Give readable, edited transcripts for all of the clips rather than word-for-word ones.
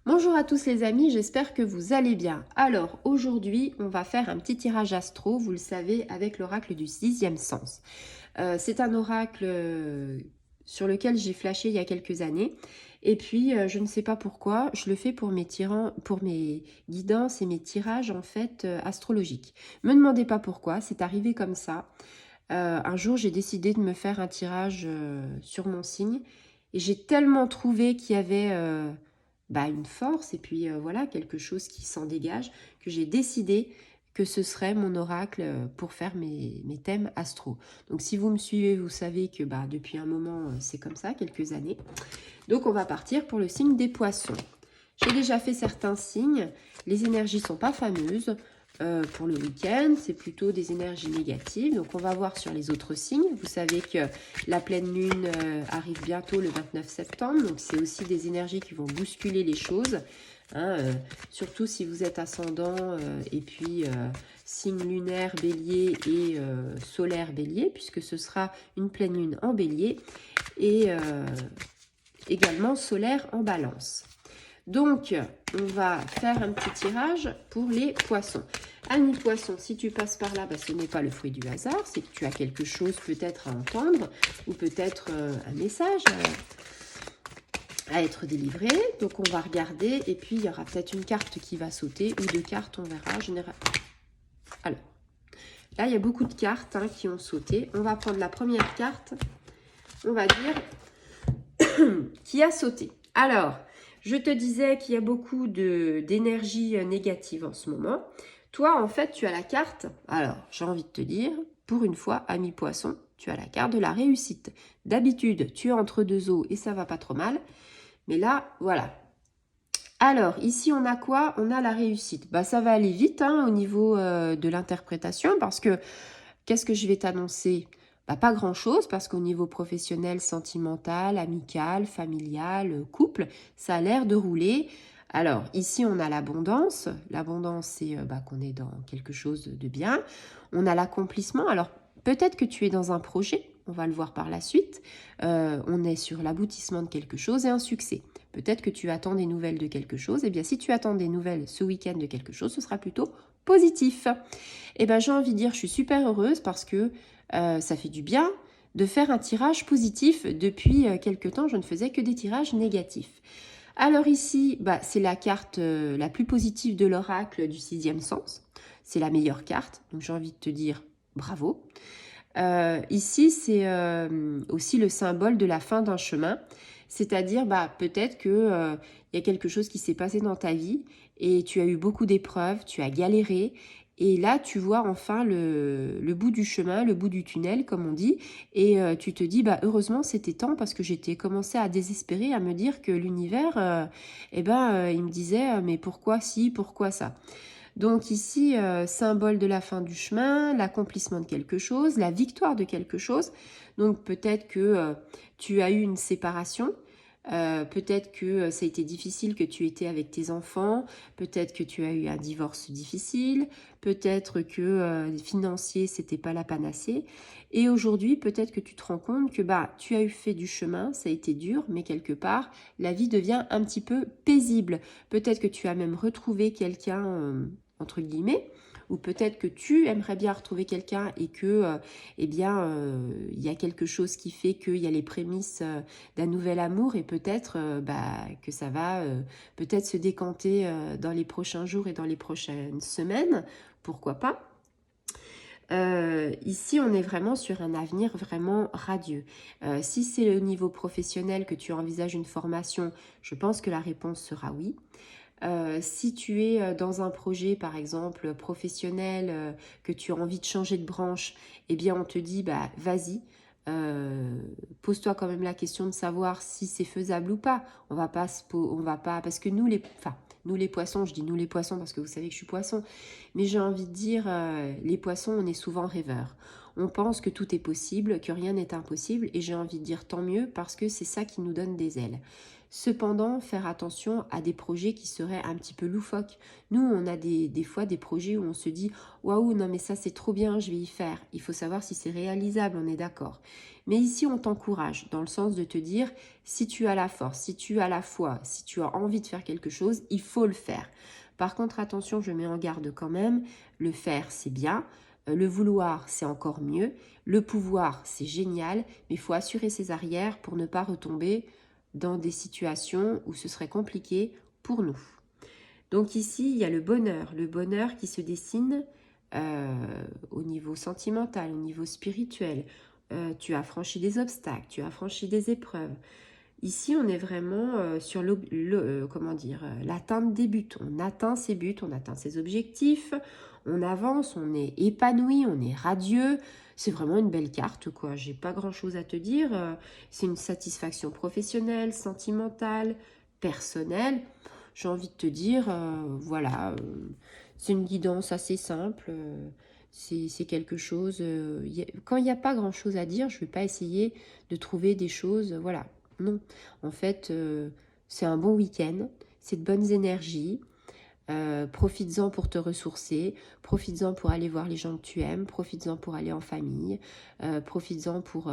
Bonjour à tous les amis, j'espère que vous allez bien. Alors aujourd'hui, on va faire un petit tirage astro, vous le savez, avec l'oracle du sixième sens. C'est un oracle sur lequel j'ai flashé il y a quelques années. Et puis, je ne sais pas pourquoi, je le fais pour pour mes guidances et mes tirages en fait astrologiques. Me demandez pas pourquoi, c'est arrivé comme ça. Un jour, j'ai décidé de me faire un tirage sur mon signe. Et j'ai tellement trouvé qu'il y avait une force et puis voilà, quelque chose qui s'en dégage, que j'ai décidé que ce serait mon oracle pour faire mes thèmes astro. Donc si vous me suivez, vous savez que depuis un moment, c'est comme ça, quelques années. Donc on va partir pour le signe des poissons. J'ai déjà fait certains signes, les énergies sont pas fameuses. Pour le week-end, c'est plutôt des énergies négatives. Donc on va voir sur les autres signes. Vous savez que la pleine lune arrive bientôt le 29 septembre. Donc c'est aussi des énergies qui vont bousculer les choses. Hein, surtout si vous êtes ascendant et puis signe lunaire bélier et solaire bélier, puisque ce sera une pleine lune en bélier et également solaire en balance. Donc, on va faire un petit tirage pour les poissons. Ami poisson, si tu passes par là, ce n'est pas le fruit du hasard, c'est que tu as quelque chose peut-être à entendre ou peut-être un message à être délivré. Donc, on va regarder et puis il y aura peut-être une carte qui va sauter ou deux cartes, on verra. Alors, là, il y a beaucoup de cartes qui ont sauté. On va prendre la première carte, on va dire, qui a sauté. Alors, je te disais qu'il y a beaucoup d'énergie négative en ce moment. Toi, en fait, tu as la carte. Alors, j'ai envie de te dire, pour une fois, ami poisson, tu as la carte de la réussite. D'habitude, tu es entre deux eaux et ça va pas trop mal. Mais là, voilà. Alors, ici, on a quoi? On a la réussite. Ça va aller vite au niveau de l'interprétation parce que, qu'est-ce que je vais t'annoncer? Pas grand-chose parce qu'au niveau professionnel, sentimental, amical, familial, couple, ça a l'air de rouler. Alors, ici, on a l'abondance. L'abondance, c'est qu'on est dans quelque chose de bien. On a l'accomplissement. Alors, peut-être que tu es dans un projet. On va le voir par la suite. On est sur l'aboutissement de quelque chose et un succès. Peut-être que tu attends des nouvelles de quelque chose. Eh bien, si tu attends des nouvelles ce week-end de quelque chose, ce sera plutôt positif. Eh bien, j'ai envie de dire, je suis super heureuse parce que ça fait du bien de faire un tirage positif. Depuis quelque temps, je ne faisais que des tirages négatifs. Alors ici, c'est la carte la plus positive de l'oracle du sixième sens. C'est la meilleure carte, donc j'ai envie de te dire bravo. Ici, c'est aussi le symbole de la fin d'un chemin. C'est-à-dire, peut-être que y a quelque chose qui s'est passé dans ta vie et tu as eu beaucoup d'épreuves, tu as galéré. Et là, tu vois enfin le bout du chemin, le bout du tunnel, comme on dit. Et tu te dis, heureusement, c'était temps parce que j'étais commencé à désespérer, à me dire que l'univers, il me disait, mais pourquoi ci, pourquoi ça? Donc ici, symbole de la fin du chemin, l'accomplissement de quelque chose, la victoire de quelque chose. Donc peut-être que tu as eu une séparation, peut-être que ça a été difficile que tu étais avec tes enfants, peut-être que tu as eu un divorce difficile, peut-être que financier, c'était pas la panacée. Et aujourd'hui, peut-être que tu te rends compte que tu as eu fait du chemin, ça a été dur, mais quelque part, la vie devient un petit peu paisible. Peut-être que tu as même retrouvé quelqu'un entre guillemets, ou peut-être que tu aimerais bien retrouver quelqu'un et que, il y a quelque chose qui fait qu'il y a les prémices d'un nouvel amour et peut-être que ça va peut-être se décanter dans les prochains jours et dans les prochaines semaines, pourquoi pas. Ici, on est vraiment sur un avenir vraiment radieux. Si c'est au niveau professionnel que tu envisages une formation, je pense que la réponse sera oui. Si tu es dans un projet, par exemple, professionnel, que tu as envie de changer de branche, eh bien, on te dit, vas-y, pose-toi quand même la question de savoir si c'est faisable ou pas. On va pas, parce que nous les poissons, je dis nous les poissons parce que vous savez que je suis poisson, mais j'ai envie de dire, les poissons, on est souvent rêveurs. On pense que tout est possible, que rien n'est impossible, et j'ai envie de dire tant mieux parce que c'est ça qui nous donne des ailes. Cependant, faire attention à des projets qui seraient un petit peu loufoques. Nous, on a des fois des projets où on se dit « Waouh, non mais ça c'est trop bien, je vais y faire ». Il faut savoir si c'est réalisable, on est d'accord. Mais ici, on t'encourage dans le sens de te dire « Si tu as la force, si tu as la foi, si tu as envie de faire quelque chose, il faut le faire ». Par contre, attention, je mets en garde quand même, le faire c'est bien, le vouloir c'est encore mieux, le pouvoir c'est génial, mais il faut assurer ses arrières pour ne pas retomber dans des situations où ce serait compliqué pour nous. Donc ici, il y a le bonheur qui se dessine au niveau sentimental, au niveau spirituel. Tu as franchi des obstacles, tu as franchi des épreuves. Ici, on est vraiment sur l'atteinte des buts. On atteint ses buts, on atteint ses objectifs, on avance, on est épanoui, on est radieux. C'est vraiment une belle carte, quoi. J'ai pas grand-chose à te dire. C'est une satisfaction professionnelle, sentimentale, personnelle. J'ai envie de te dire, voilà, c'est une guidance assez simple. C'est quelque chose... quand il n'y a pas grand-chose à dire, je ne vais pas essayer de trouver des choses... voilà. Non, en fait, c'est un bon week-end, c'est de bonnes énergies. Profites-en pour te ressourcer, profites-en pour aller voir les gens que tu aimes, profites-en pour aller en famille, profites-en pour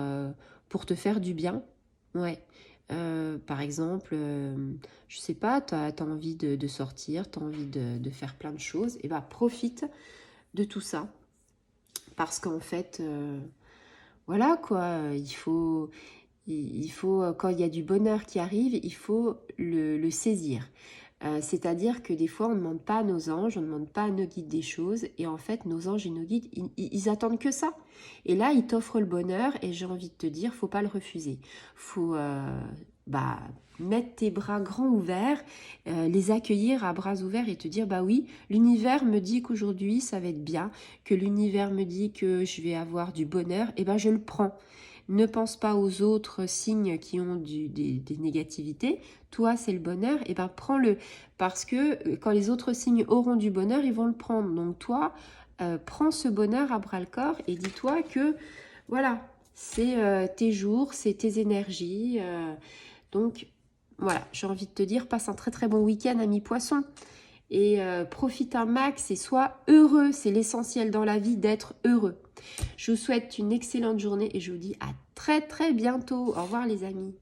te faire du bien. Ouais. Par exemple, je sais pas, tu as envie de sortir, tu as envie de faire plein de choses, et bah profite de tout ça. Parce qu'en fait, voilà quoi, il faut, quand il y a du bonheur qui arrive, il faut le saisir. C'est-à-dire que des fois, on ne demande pas à nos anges, on ne demande pas à nos guides des choses. Et en fait, nos anges et nos guides, ils attendent que ça. Et là, ils t'offrent le bonheur. Et j'ai envie de te dire, faut pas le refuser. Faut mettre tes bras grands ouverts, les accueillir à bras ouverts et te dire, bah oui, l'univers me dit qu'aujourd'hui, ça va être bien, que l'univers me dit que je vais avoir du bonheur. Et ben, je le prends. Ne pense pas aux autres signes qui ont des négativités. Toi, c'est le bonheur. Et ben, prends-le. Parce que quand les autres signes auront du bonheur, ils vont le prendre. Donc, toi, prends ce bonheur à bras-le-corps et dis-toi que, voilà, c'est tes jours, c'est tes énergies. Donc, voilà, j'ai envie de te dire, passe un très très bon week-end, ami poisson. Et profite un max et sois heureux. C'est l'essentiel dans la vie d'être heureux. Je vous souhaite une excellente journée et je vous dis à très très bientôt. Au revoir les amis.